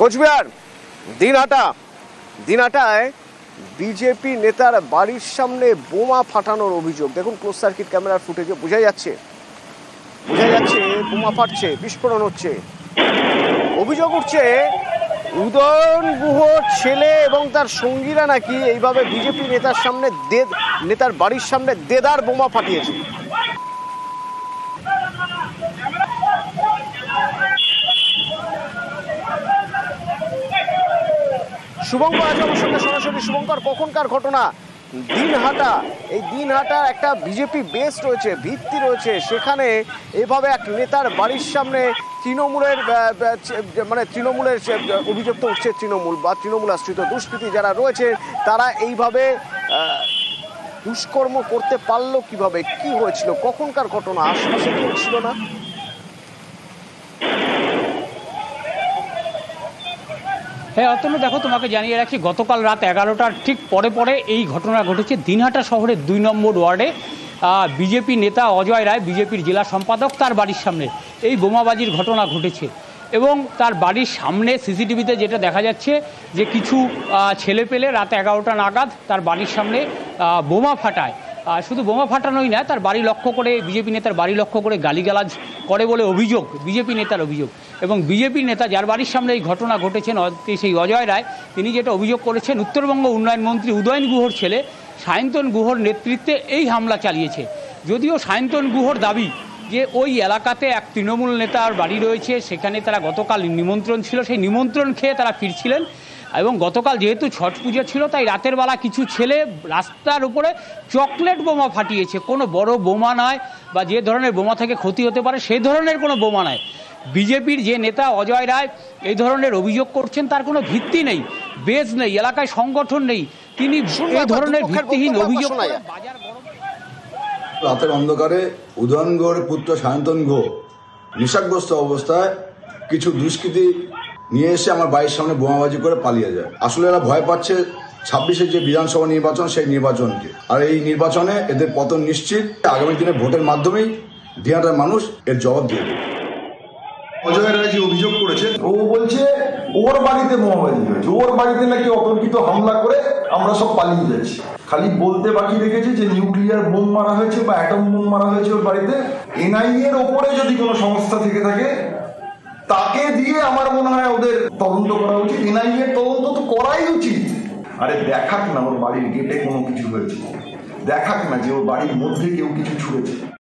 Cooch Behar দিনহাটায় BJP নেতার বাড়ির সামনে বোমা ফাটানোর অভিযোগ। দেখুন ক্লোজ সার্কিট ক্যামেরার ফুটেজে বোঝা যাচ্ছে বোমা ফাটছে, বিস্ফোরণ হচ্ছে। অভিযোগ উঠছে উদয়ন গুহর ছেলে এবং তার সঙ্গীরা নাকি এইভাবে বিজেপি নেতার বাড়ির সামনে দেদার বোমা ফাটিয়েছে। শুভঙ্কর আছে আমার সঙ্গে সরাসরি। শুভঙ্কর, কখনকার ঘটনা? দিনহাটার একটা বিজেপি বেস রয়েছে, ভিত্তি রয়েছে, সেখানে এভাবে এক নেতার বাড়ির সামনে তৃণমূলের অভিযোগ তো উঠছে, তৃণমূল আশ্রিত দুষ্কৃতী যারা রয়েছে তারা এইভাবে দুষ্কর্ম করতে পারলো কিভাবে? কি হয়েছিল? কখনকার ঘটনা? আশেপাশে কেউ ছিল না? হ্যাঁ অতনু, দেখো তোমাকে জানিয়ে রাখি, গতকাল রাত 11টার ঠিক পরে এই ঘটনা ঘটেছে দিনহাটা শহরের 2 নম্বর ওয়ার্ডে। বিজেপি নেতা অজয় রায়, বিজেপির জেলা সম্পাদক, তার বাড়ির সামনে এই বোমাবাজির ঘটনা ঘটেছে। এবং তার বাড়ির সামনে সিসিটিভিতে যেটা দেখা যাচ্ছে যে কিছু ছেলেপেলে রাত 11টা নাগাদ তার বাড়ির সামনে বোমা ফাটায়। শুধু বোমা ফাটানোই না, তার বাড়ি লক্ষ্য করে, বিজেপি নেতার বাড়ি লক্ষ্য করে গালিগালাজ করে বলে অভিযোগ, বিজেপি নেতার অভিযোগ। এবং বিজেপি নেতা যার বাড়ির সামনে এই ঘটনা ঘটেছেন, সেই অজয় রায়, তিনি যেটা অভিযোগ করেছেন, উত্তরবঙ্গ উন্নয়ন মন্ত্রী উদয়ন গুহর ছেলে সায়ন্তন গুহর নেতৃত্বে এই হামলা চালিয়েছে। যদিও সায়ন্তন গুহর দাবি যে ওই এলাকাতে এক তৃণমূল নেতার বাড়ি রয়েছে, সেখানে তারা গতকাল নিমন্ত্রণ ছিল, সেই নিমন্ত্রণ খেয়ে তারা ফিরছিলেন। এবং গতকাল যেহেতু ছট পুজো ছিল, তাই রাতের বেলা কিছু ছেলে রাস্তার উপরে চকলেট বোমা ফাটিয়েছে। কোনো বড় বোমা নয়, বা যে ধরনের বোমা থেকে ক্ষতি হতে পারে সেই ধরনের কোনো বোমা নয়। বিজেপির যে নেতা অজয় রায় এই ধরনের অভিযোগ করছেন, তার কোনো ভিত্তি নেই, বেস নেই, এলাকায় সংগঠন নেই। তিনি এই ধরনের ভিত্তিহীন অভিযোগ রাতের অন্ধকারে উদয়ন গুহর পুত্র সায়ন্তন গুহ নেশাগ্রস্ত অবস্থায় কিছু দুষ্কৃতী নিয়ে এসে আমার বাড়ির সামনে বোমাবাজি করে পালিয়ে যায়। আসলে এরা ভয় পাচ্ছে 26-এর যে বিধানসভা নির্বাচন, সেই নির্বাচনকে। আর এই নির্বাচনে এদের পতন নিশ্চিত। আগামী দিনে ভোটের মাধ্যমেই দিনহাটার মানুষ এর জবাব দিয়ে দেবে। অজয় রায় যে অভিযোগ করেছেন, ও বলছে ওর বাড়িতে বোমাবাজি হয়েছে, ওর বাড়িতে নাকি অতর্কিত হামলা করে আমরা সব পালিয়ে যাচ্ছি। খালি বলতে বাকি রেখেছে যে নিউক্লিয়ার বোম মারা হয়েছে বা অ্যাটম বোম মারা হয়েছে ওর বাড়িতে। এনআইএ এর ওপরে যদি কোনো সংস্থা থেকে থাকে, তাকে দিয়ে আমার মনে হয় ওদের তদন্ত করা উচিত। এনআইএ এর তদন্ত তো করাই উচিত। আরে দেখাক না ওর বাড়ির গেটে কোনো কিছু হয়েছে, দেখাক না যে ওর বাড়ির মধ্যে কেউ কিছু ছুঁড়েছে।